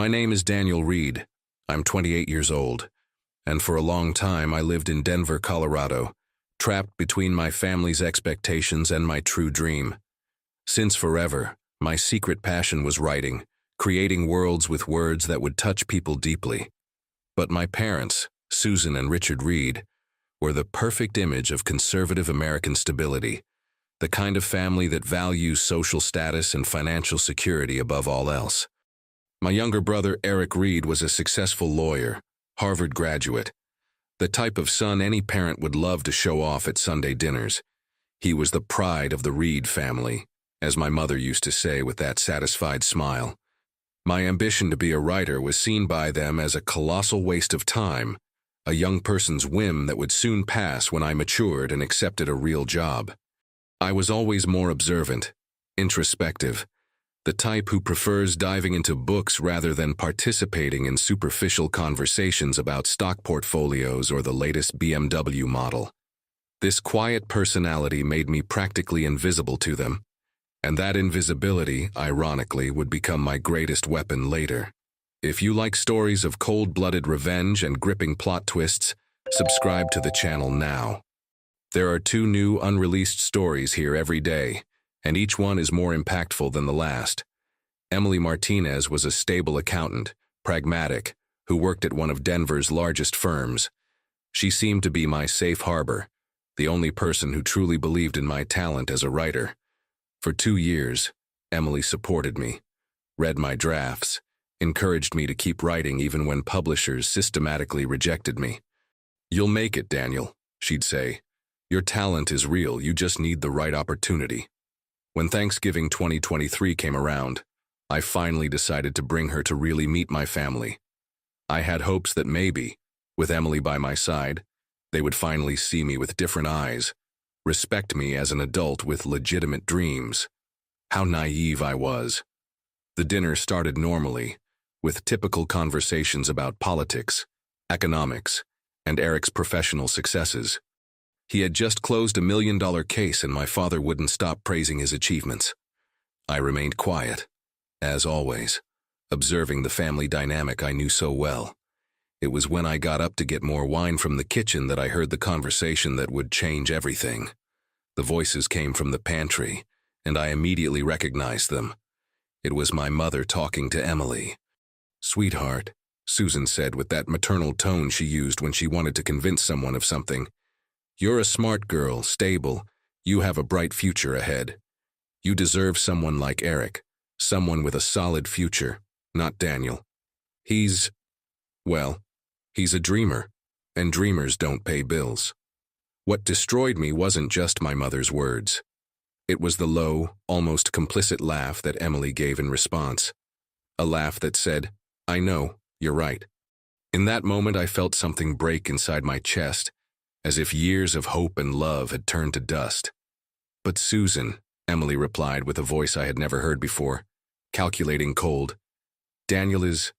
My name is Daniel Reed. I'm 28 years old, and for a long time I lived in Denver, Colorado, trapped between my family's expectations and my true dream. Since forever, my secret passion was writing, creating worlds with words that would touch people deeply. But my parents, Susan and Richard Reed, were the perfect image of conservative American stability, the kind of family that values social status and financial security above all else. My younger brother, Eric Reed, was a successful lawyer, Harvard graduate, the type of son any parent would love to show off at Sunday dinners. He was the pride of the Reed family, as my mother used to say with that satisfied smile. My ambition to be a writer was seen by them as a colossal waste of time, a young person's whim that would soon pass when I matured and accepted a real job. I was always more observant, introspective, the type who prefers diving into books rather than participating in superficial conversations about stock portfolios or the latest BMW model. This quiet personality made me practically invisible to them, and that invisibility, ironically, would become my greatest weapon later. If you like stories of cold-blooded revenge and gripping plot twists, subscribe to the channel now. There are 2 new unreleased stories here every day, and each one is more impactful than the last. Emily Martinez was a stable accountant, pragmatic, who worked at one of Denver's largest firms. She seemed to be my safe harbor, the only person who truly believed in my talent as a writer. For 2 years, Emily supported me, read my drafts, encouraged me to keep writing even when publishers systematically rejected me. "You'll make it, Daniel," she'd say. "Your talent is real, you just need the right opportunity." When Thanksgiving 2023 came around, I finally decided to bring her to really meet my family. I had hopes that maybe, with Emily by my side, they would finally see me with different eyes, respect me as an adult with legitimate dreams. How naive I was. The dinner started normally, with typical conversations about politics, economics, and Eric's professional successes. He had just closed $1 million case and my father wouldn't stop praising his achievements. I remained quiet, as always, observing the family dynamic I knew so well. It was when I got up to get more wine from the kitchen that I heard the conversation that would change everything. The voices came from the pantry, and I immediately recognized them. It was my mother talking to Emily. "Sweetheart," Susan said with that maternal tone she used when she wanted to convince someone of something. "You're a smart girl, stable. You have a bright future ahead. You deserve someone like Eric, someone with a solid future, not Daniel. He's a dreamer, and dreamers don't pay bills." What destroyed me wasn't just my mother's words. It was the low, almost complicit laugh that Emily gave in response. A laugh that said, "I know, you're right." In that moment I felt something break inside my chest, as if years of hope and love had turned to dust. "But Susan," Emily replied with a voice I had never heard before, calculating, cold. "Daniel is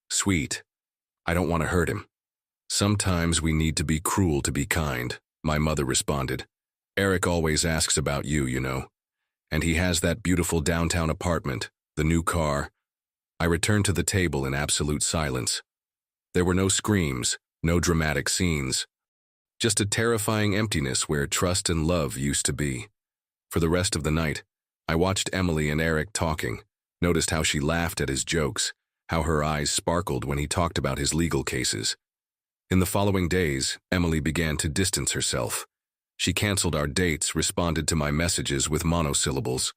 sweet. I don't want to hurt him." "Sometimes we need to be cruel to be kind," my mother responded. "Eric always asks about you, you know. And he has that beautiful downtown apartment, the new car." I returned to the table in absolute silence. There were no screams, no dramatic scenes. Just a terrifying emptiness where trust and love used to be. For the rest of the night, I watched Emily and Eric talking, noticed how she laughed at his jokes, how her eyes sparkled when he talked about his legal cases. In the following days, Emily began to distance herself. She canceled our dates, responded to my messages with monosyllables,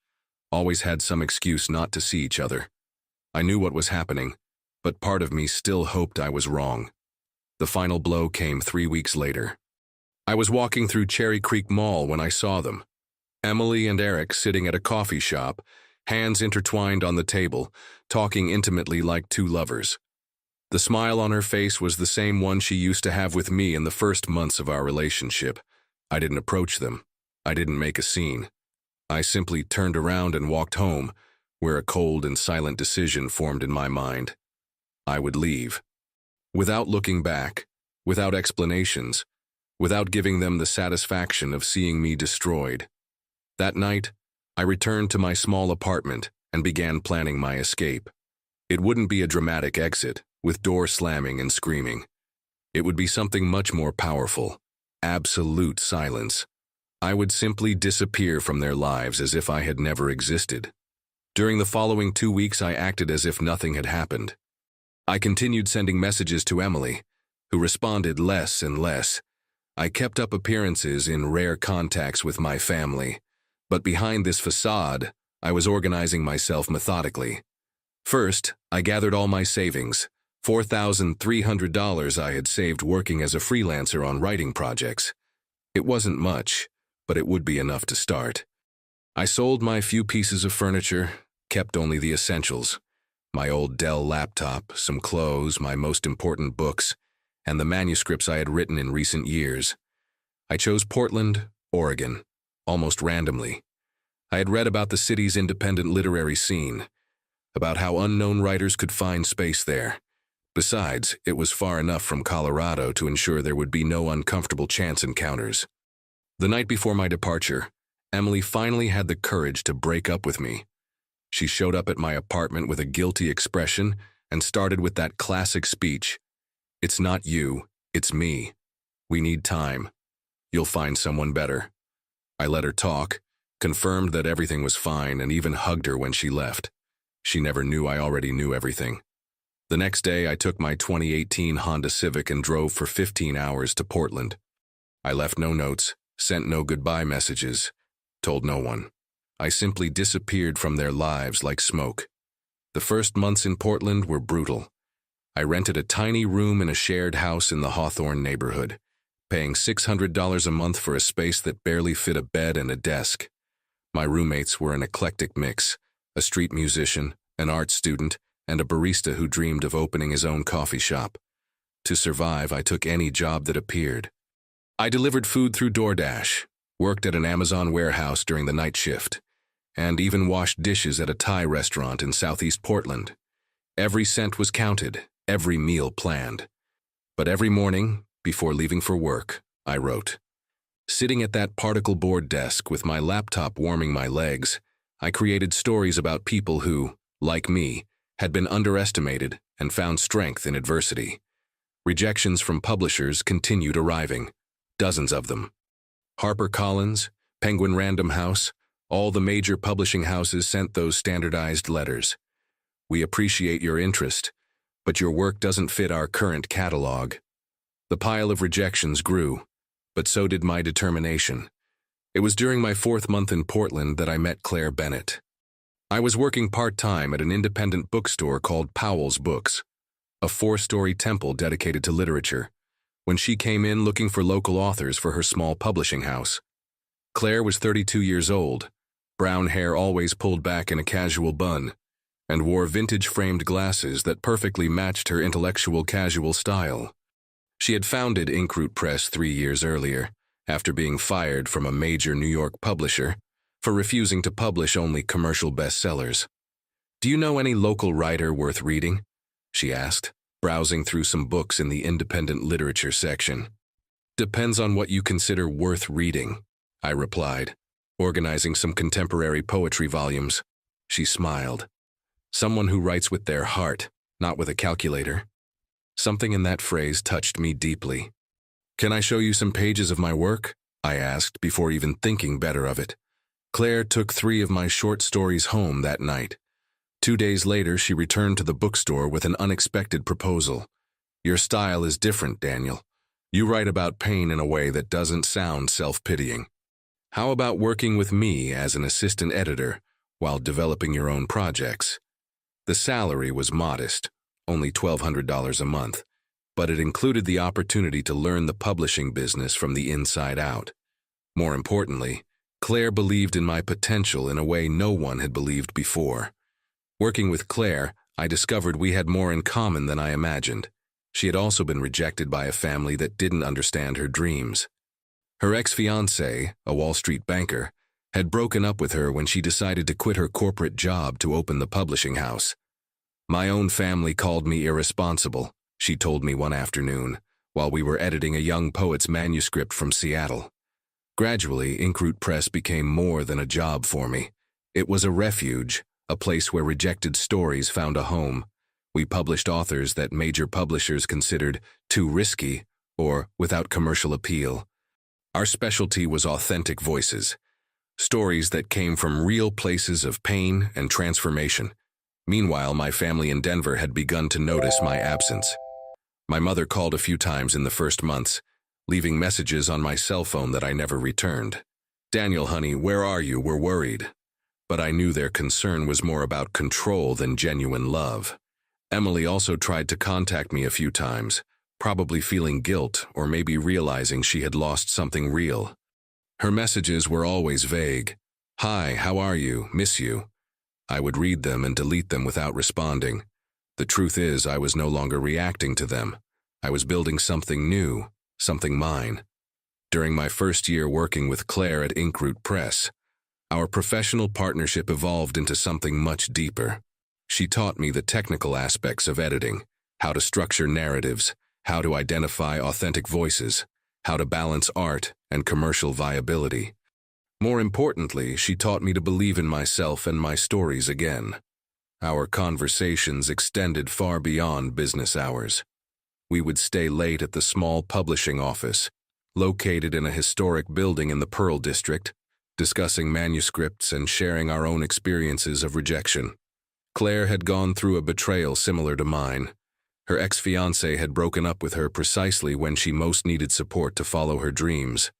always had some excuse not to see each other. I knew what was happening, but part of me still hoped I was wrong. The final blow came 3 weeks later. I was walking through Cherry Creek Mall when I saw them. Emily and Eric sitting at a coffee shop, hands intertwined on the table, talking intimately like 2 lovers. The smile on her face was the same one she used to have with me in the first months of our relationship. I didn't approach them. I didn't make a scene. I simply turned around and walked home, where a cold and silent decision formed in my mind. I would leave. Without looking back, without explanations, without giving them the satisfaction of seeing me destroyed. That night, I returned to my small apartment and began planning my escape. It wouldn't be a dramatic exit, with door slamming and screaming. It would be something much more powerful. Absolute silence. I would simply disappear from their lives as if I had never existed. During the following 2 weeks, I acted as if nothing had happened. I continued sending messages to Emily, who responded less and less. I kept up appearances in rare contacts with my family, but behind this facade, I was organizing myself methodically. First, I gathered all my savings, $4,300 I had saved working as a freelancer on writing projects. It wasn't much, but it would be enough to start. I sold my few pieces of furniture, kept only the essentials. My old Dell laptop, some clothes, my most important books, and the manuscripts I had written in recent years. I chose Portland, Oregon, almost randomly. I had read about the city's independent literary scene, about how unknown writers could find space there. Besides, it was far enough from Colorado to ensure there would be no uncomfortable chance encounters. The night before my departure, Emily finally had the courage to break up with me. She showed up at my apartment with a guilty expression and started with that classic speech. "It's not you, it's me. We need time. You'll find someone better." I let her talk, confirmed that everything was fine, and even hugged her when she left. She never knew I already knew everything. The next day, I took my 2018 Honda Civic and drove for 15 hours to Portland. I left no notes, sent no goodbye messages, told no one. I simply disappeared from their lives like smoke. The first months in Portland were brutal. I rented a tiny room in a shared house in the Hawthorne neighborhood, paying $600 a month for a space that barely fit a bed and a desk. My roommates were an eclectic mix, a street musician, an art student, and a barista who dreamed of opening his own coffee shop. To survive, I took any job that appeared. I delivered food through DoorDash, worked at an Amazon warehouse during the night shift, and even washed dishes at a Thai restaurant in Southeast Portland. Every cent was counted, every meal planned. But every morning, before leaving for work, I wrote. Sitting at that particle board desk with my laptop warming my legs, I created stories about people who, like me, had been underestimated and found strength in adversity. Rejections from publishers continued arriving, dozens of them. HarperCollins, Penguin Random House, all the major publishing houses sent those standardized letters. "We appreciate your interest, but your work doesn't fit our current catalog." The pile of rejections grew, but so did my determination. It was during my 4th month in Portland that I met Claire Bennett. I was working part-time at an independent bookstore called Powell's Books, a 4-story temple dedicated to literature, when she came in looking for local authors for her small publishing house. Claire was 32 years old, brown hair always pulled back in a casual bun, and wore vintage-framed glasses that perfectly matched her intellectual casual style. She had founded Inkroot Press 3 years earlier, after being fired from a major New York publisher for refusing to publish only commercial bestsellers. "Do you know any local writer worth reading?" she asked, browsing through some books in the independent literature section. "Depends on what you consider worth reading," I replied, organizing some contemporary poetry volumes. She smiled. "Someone who writes with their heart, not with a calculator." Something in that phrase touched me deeply. "Can I show you some pages of my work?" I asked before even thinking better of it. Claire took 3 of my short stories home that night. 2 days later, she returned to the bookstore with an unexpected proposal. "Your style is different, Daniel. You write about pain in a way that doesn't sound self-pitying. How about working with me as an assistant editor while developing your own projects?" The salary was modest, only $1,200 a month, but it included the opportunity to learn the publishing business from the inside out. More importantly, Claire believed in my potential in a way no one had believed before. Working with Claire, I discovered we had more in common than I imagined. She had also been rejected by a family that didn't understand her dreams. Her ex-fiancé, a Wall Street banker, had broken up with her when she decided to quit her corporate job to open the publishing house. "My own family called me irresponsible," she told me one afternoon, while we were editing a young poet's manuscript from Seattle. Gradually, Inkroot Press became more than a job for me. It was a refuge, a place where rejected stories found a home, We published authors that major publishers considered too risky or without commercial appeal. Our specialty was authentic voices, stories that came from real places of pain and transformation. Meanwhile, my family in Denver had begun to notice my absence. My mother called a few times in the first months, leaving messages on my cell phone that I never returned. "Daniel, honey, where are you? We're worried." But I knew their concern was more about control than genuine love. Emily also tried to contact me a few times, probably feeling guilt or maybe realizing she had lost something real. Her messages were always vague. "Hi, how are you? Miss you." I would read them and delete them without responding. The truth is, I was no longer reacting to them. I was building something new, something mine. During my first year working with Claire at Inkroot Press, our professional partnership evolved into something much deeper. She taught me the technical aspects of editing, how to structure narratives, how to identify authentic voices, how to balance art and commercial viability. More importantly, she taught me to believe in myself and my stories again. Our conversations extended far beyond business hours. We would stay late at the small publishing office, located in a historic building in the Pearl District, discussing manuscripts and sharing our own experiences of rejection. Claire had gone through a betrayal similar to mine. Her ex-fiancé had broken up with her precisely when she most needed support to follow her dreams.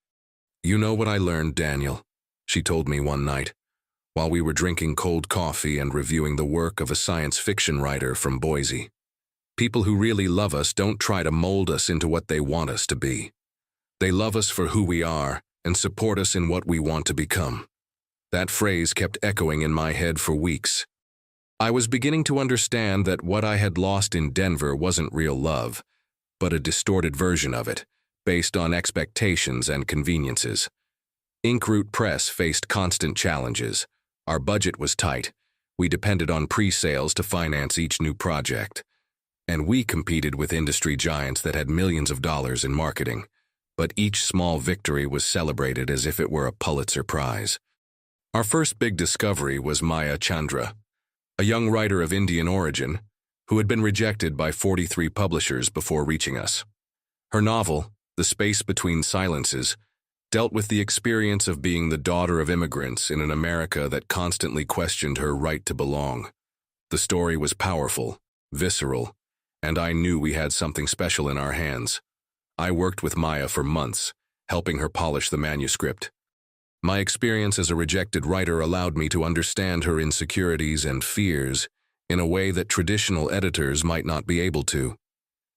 "You know what I learned, Daniel?" she told me one night, while we were drinking cold coffee and reviewing the work of a science fiction writer from Boise. "People who really love us don't try to mold us into what they want us to be. They love us for who we are and support us in what we want to become." That phrase kept echoing in my head for weeks. I was beginning to understand that what I had lost in Denver wasn't real love, but a distorted version of it, based on expectations and conveniences. Inkroot Press faced constant challenges. Our budget was tight. We depended on pre-sales to finance each new project. And we competed with industry giants that had millions of dollars in marketing. But each small victory was celebrated as if it were a Pulitzer Prize. Our first big discovery was Maya Chandra, a young writer of Indian origin who had been rejected by 43 publishers before reaching us. Her novel, The Space Between Silences, dealt with the experience of being the daughter of immigrants in an America that constantly questioned her right to belong. The story was powerful, visceral, and I knew we had something special in our hands. I worked with Maya for months, helping her polish the manuscript. My experience as a rejected writer allowed me to understand her insecurities and fears in a way that traditional editors might not be able to.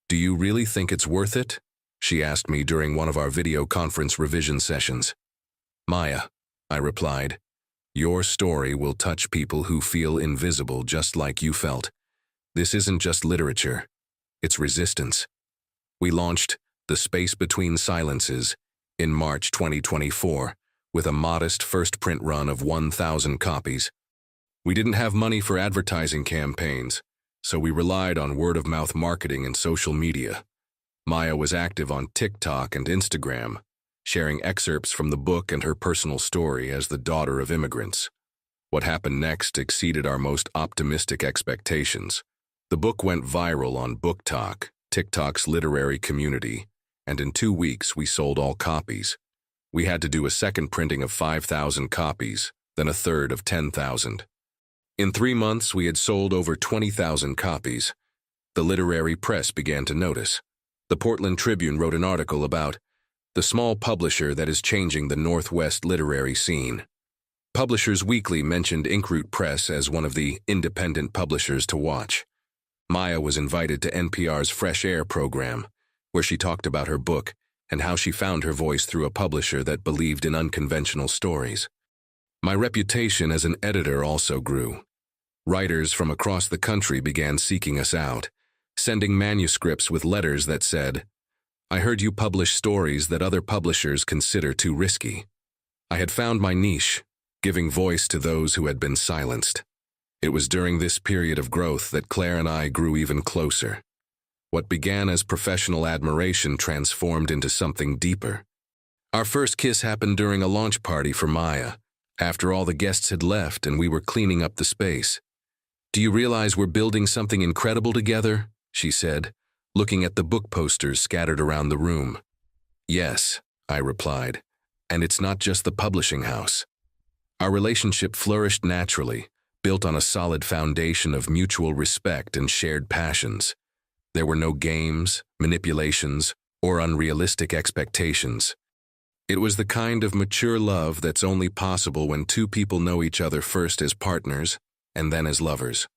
"Do you really think it's worth it?" she asked me during one of our video conference revision sessions. "Maya," I replied, "your story will touch people who feel invisible just like you felt. This isn't just literature, it's resistance." We launched The Space Between Silences in March 2024 with a modest first print run of 1,000 copies. We didn't have money for advertising campaigns, so we relied on word-of-mouth marketing and social media. Maya was active on TikTok and Instagram, sharing excerpts from the book and her personal story as the daughter of immigrants. What happened next exceeded our most optimistic expectations. The book went viral on BookTok, TikTok's literary community, and in 2 weeks we sold all copies. We had to do a second printing of 5,000 copies, then a third of 10,000. In 3 months, we had sold over 20,000 copies. The literary press began to notice. The Portland Tribune wrote an article about the small publisher that is changing the Northwest literary scene. Publishers Weekly mentioned Inkroot Press as one of the independent publishers to watch. Maya was invited to NPR's Fresh Air program, where she talked about her book and how she found her voice through a publisher that believed in unconventional stories. My reputation as an editor also grew. Writers from across the country began seeking us out, sending manuscripts with letters that said, "I heard you publish stories that other publishers consider too risky." I had found my niche, giving voice to those who had been silenced. It was during this period of growth that Claire and I grew even closer. What began as professional admiration transformed into something deeper. Our first kiss happened during a launch party for Maya, after all the guests had left and we were cleaning up the space. "Do you realize we're building something incredible together?" she said, looking at the book posters scattered around the room. "Yes," I replied, "and it's not just the publishing house." Our relationship flourished naturally, built on a solid foundation of mutual respect and shared passions. There were no games, manipulations, or unrealistic expectations. It was the kind of mature love that's only possible when two people know each other first as partners and then as lovers.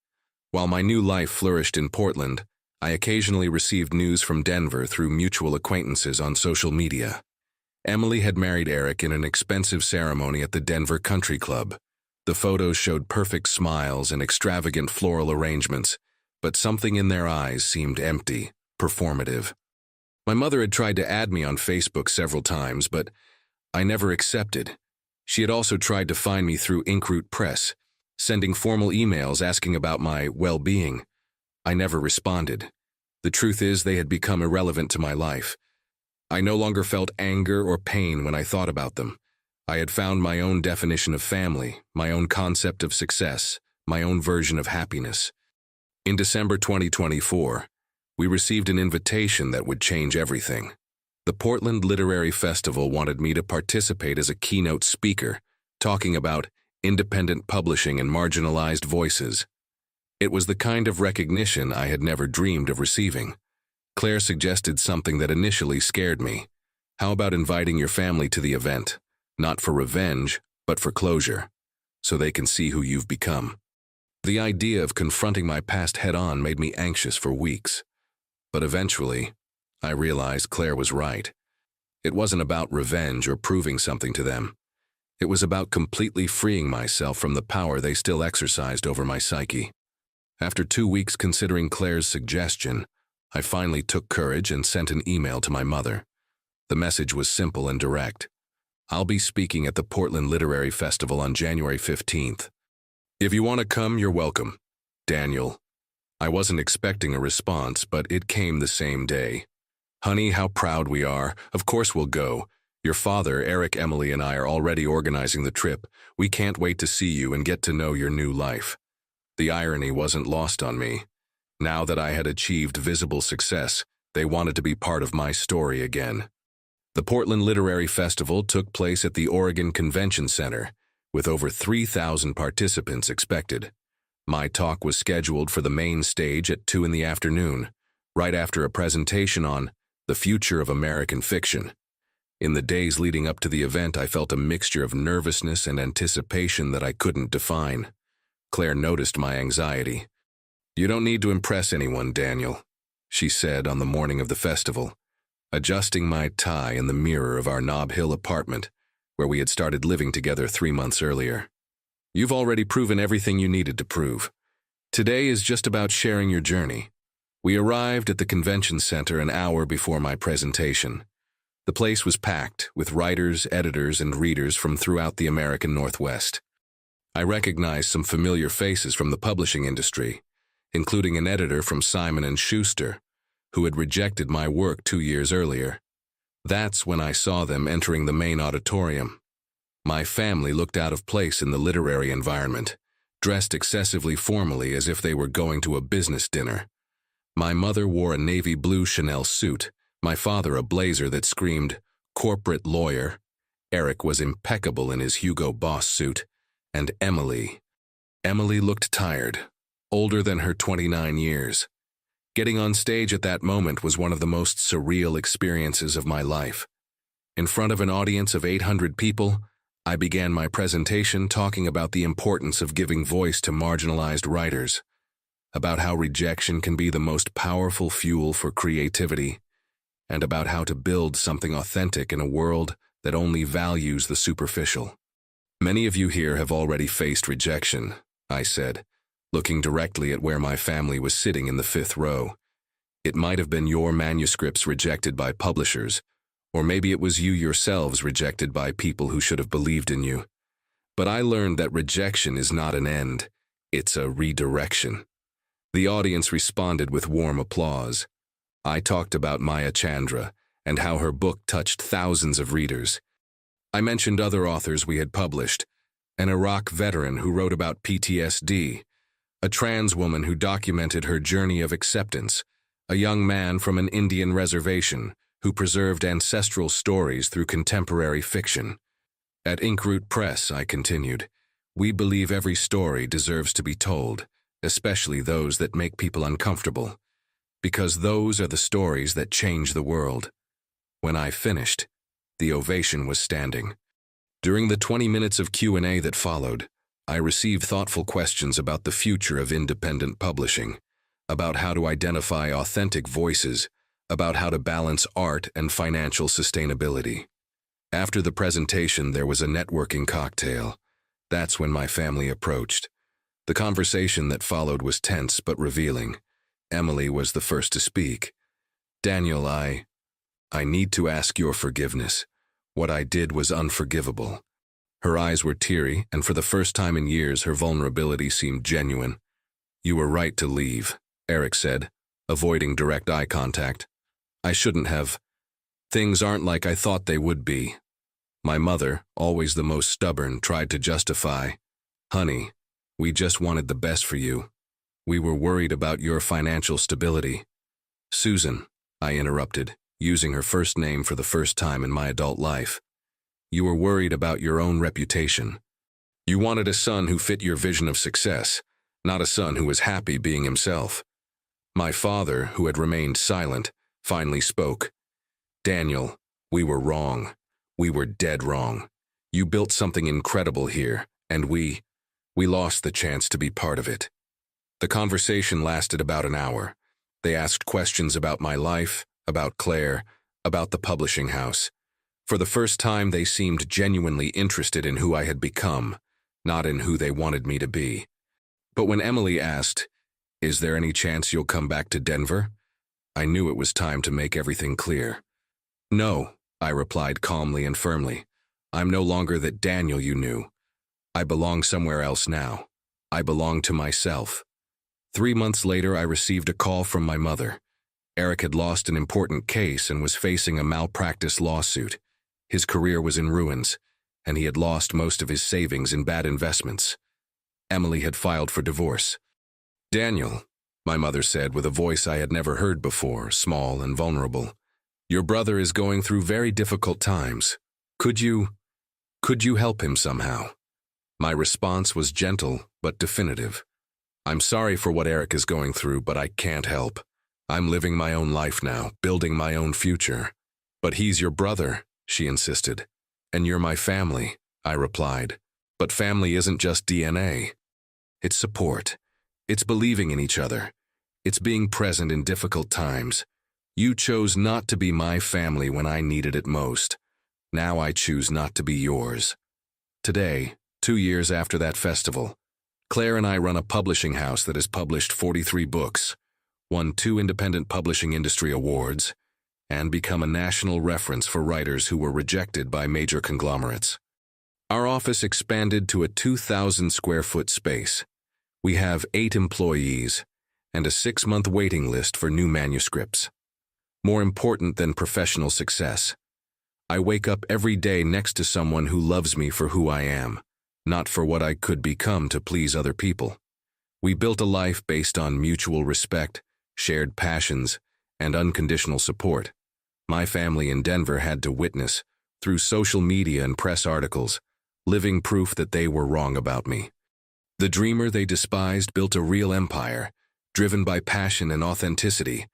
While my new life flourished in Portland, I occasionally received news from Denver through mutual acquaintances on social media. Emily had married Eric in an expensive ceremony at the Denver Country Club. The photos showed perfect smiles and extravagant floral arrangements, but something in their eyes seemed empty, performative. My mother had tried to add me on Facebook several times, but I never accepted. She had also tried to find me through Inkroot Press, sending formal emails asking about my well-being. I never responded. The truth is, they had become irrelevant to my life. I no longer felt anger or pain when I thought about them. I had found my own definition of family, my own concept of success, my own version of happiness. In December 2024, we received an invitation that would change everything. The Portland Literary Festival wanted me to participate as a keynote speaker, talking about independent publishing and marginalized voices. It was the kind of recognition I had never dreamed of receiving. Claire suggested something that initially scared me. How about inviting your family to the event, not for revenge, but for closure, so they can see who you've become? The idea of confronting my past head-on made me anxious for weeks. But eventually, I realized Claire was right. It wasn't about revenge or proving something to them. It was about completely freeing myself from the power they still exercised over my psyche. After 2 weeks considering Claire's suggestion, I finally took courage and sent an email to my mother. The message was simple and direct. "I'll be speaking at the Portland Literary Festival on January 15th. If you want to come, you're welcome. Daniel." I wasn't expecting a response, but it came the same day. "Honey, how proud we are. Of course we'll go. Your father, Eric, Emily, and I are already organizing the trip. We can't wait to see you and get to know your new life." The irony wasn't lost on me. Now that I had achieved visible success, they wanted to be part of my story again. The Portland Literary Festival took place at the Oregon Convention Center, with over 3,000 participants expected. My talk was scheduled for the main stage at 2 in the afternoon, right after a presentation on the future of American fiction. In the days leading up to the event, I felt a mixture of nervousness and anticipation that I couldn't define. Claire noticed my anxiety. "You don't need to impress anyone, Daniel," she said on the morning of the festival, adjusting my tie in the mirror of our Nob Hill apartment, where we had started living together 3 months earlier. "You've already proven everything you needed to prove. Today is just about sharing your journey." We arrived at the convention center an hour before my presentation. The place was packed with writers, editors, and readers from throughout the American Northwest. I recognized some familiar faces from the publishing industry, including an editor from Simon & Schuster, who had rejected my work 2 years earlier. That's when I saw them entering the main auditorium. My family looked out of place in the literary environment, dressed excessively formally as if they were going to a business dinner. My mother wore a navy blue Chanel suit, my father a blazer that screamed, "Corporate lawyer." Eric was impeccable in his Hugo Boss suit, and Emily looked tired, older than her 29 years. Getting on stage at that moment was one of the most surreal experiences of my life. In front of an audience of 800 people, I began my presentation talking about the importance of giving voice to marginalized writers, about how rejection can be the most powerful fuel for creativity, and about how to build something authentic in a world that only values the superficial. "Many of you here have already faced rejection," I said, looking directly at where my family was sitting in the 5th row. "It might have been your manuscripts rejected by publishers, or maybe it was you yourselves rejected by people who should have believed in you. But I learned that rejection is not an end, it's a redirection." The audience responded with warm applause. I talked about Maya Chandra and how her book touched thousands of readers. I mentioned other authors we had published, an Iraq veteran who wrote about PTSD, a trans woman who documented her journey of acceptance, a young man from an Indian reservation who preserved ancestral stories through contemporary fiction. At Inkroot Press, I continued, we believe every story deserves to be told, especially those that make people uncomfortable, because those are the stories that change the world. When I finished, the ovation was standing. During the 20 minutes of Q&A that followed, I received thoughtful questions about the future of independent publishing, about how to identify authentic voices, about how to balance art and financial sustainability. After the presentation, there was a networking cocktail. That's when my family approached. The conversation that followed was tense but revealing. Emily was the first to speak. Daniel, I need to ask your forgiveness. What I did was unforgivable. Her eyes were teary, and for the first time in years, her vulnerability seemed genuine. You were right to leave, Eric said, avoiding direct eye contact. I shouldn't have. Things aren't like I thought they would be. My mother, always the most stubborn, tried to justify. Honey, we just wanted the best for you. We were worried about your financial stability. Susan, I interrupted, using her first name for the first time in my adult life. You were worried about your own reputation. You wanted a son who fit your vision of success, not a son who was happy being himself. My father, who had remained silent, finally spoke. Daniel, we were wrong. We were dead wrong. You built something incredible here, and we lost the chance to be part of it. The conversation lasted about an hour. They asked questions about my life, about Claire, about the publishing house. For the first time, they seemed genuinely interested in who I had become, not in who they wanted me to be. But when Emily asked, "Is there any chance you'll come back to Denver?" I knew it was time to make everything clear. No, I replied calmly and firmly. I'm no longer that Daniel you knew. I belong somewhere else now. I belong to myself. 3 months later, I received a call from my mother. Eric had lost an important case and was facing a malpractice lawsuit. His career was in ruins, and he had lost most of his savings in bad investments. Emily had filed for divorce. Daniel, my mother said with a voice I had never heard before, small and vulnerable, your brother is going through very difficult times. Could you help him somehow? My response was gentle but definitive. I'm sorry for what Eric is going through, but I can't help. I'm living my own life now, building my own future. But he's your brother, she insisted. And you're my family, I replied. But family isn't just DNA. It's support. It's believing in each other. It's being present in difficult times. You chose not to be my family when I needed it most. Now I choose not to be yours. Today, 2 years after that festival, Claire and I run a publishing house that has published 43 books, won 2 independent publishing industry awards, and become a national reference for writers who were rejected by major conglomerates. Our office expanded to a 2,000-square-foot space. We have 8 employees and a 6-month waiting list for new manuscripts. More important than professional success, I wake up every day next to someone who loves me for who I am, not for what I could become to please other people. We built a life based on mutual respect, shared passions, and unconditional support. My family in Denver had to witness, through social media and press articles, living proof that they were wrong about me. The dreamer they despised built a real empire, driven by passion and authenticity,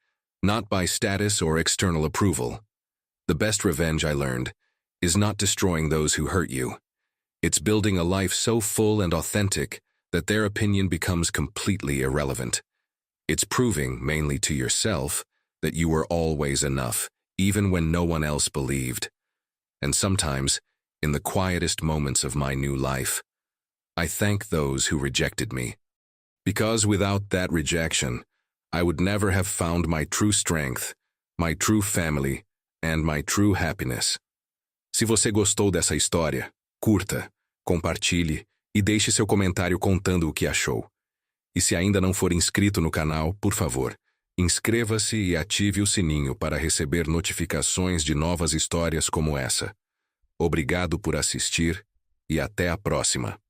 not by status or external approval. The best revenge, I learned, is not destroying those who hurt you. It's building a life so full and authentic that their opinion becomes completely irrelevant. It's proving, mainly to yourself, that you were always enough, even when no one else believed. And sometimes, in the quietest moments of my new life, I thank those who rejected me. Because without that rejection, I would never have found my true strength, my true family, and my true happiness. Se você gostou dessa história, curta, compartilhe e deixe seu comentário contando o que achou. E se ainda não for inscrito no canal, por favor, inscreva-se e ative o sininho para receber notificações de novas histórias como essa. Obrigado por assistir e até a próxima.